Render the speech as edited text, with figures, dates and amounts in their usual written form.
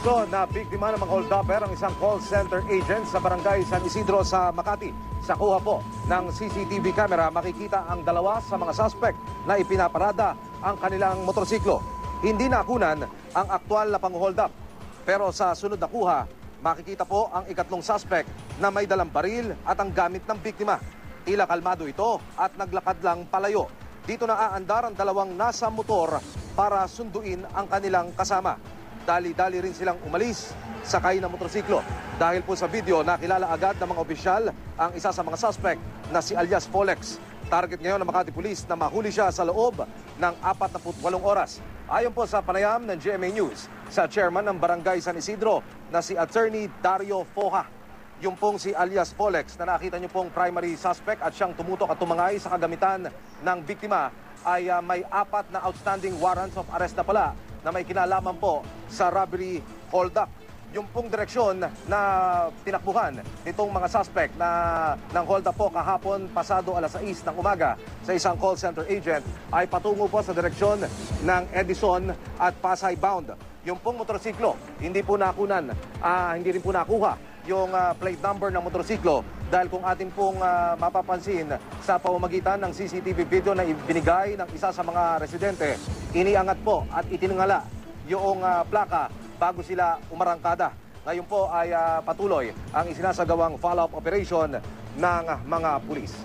So, na biktima ng mga hold-upper ang isang call center agent sa barangay San Isidro sa Makati. Sa kuha po ng CCTV camera, makikita ang dalawa sa mga suspect na ipinaparada ang kanilang motorsiklo. Hindi nakunan ang aktual na pang-hold up. Pero sa sunod na kuha, makikita po ang ikatlong suspect na may dalang baril at ang gamit ng biktima. Tila kalmado ito at naglakad lang palayo. Dito na aandar ang dalawang nasa motor para sunduin ang kanilang kasama. Dali-dali rin silang umalis, sakay ng motorsiklo. Dahil po sa video, nakilala agad ng mga opisyal ang isa sa mga suspect na si alias Polex. Target ngayon ng Makati Police na mahuli siya sa loob ng 48 oras. Ayon po sa panayam ng GMA News sa chairman ng Barangay San Isidro na si Attorney Dario Foja. Yung pong si alias Polex na nakita niyo pong primary suspect at siyang tumutok at tumangay sa kagamitan ng biktima ay may 4 na outstanding warrants of arrest na pala na may kinalaman po sa robbery hold-up. Yung pong direksyon na tinakbuhan nitong mga suspect na ng hold-up po kahapon pasado alas 6 ng umaga sa isang call center agent ay patungo po sa direksyon ng Edison at Pasay bound. Yung pong motorsiklo, hindi rin po nakuha yung plate number ng motorsiklo dahil kung atin pong mapapansin sa pamamagitan ng CCTV video na ibinigay ng isa sa mga residente, iniangat po at itiningala yung plaka bago sila umarangkada. Ngayon po ay patuloy ang isinasagawang follow-up operation ng mga pulis.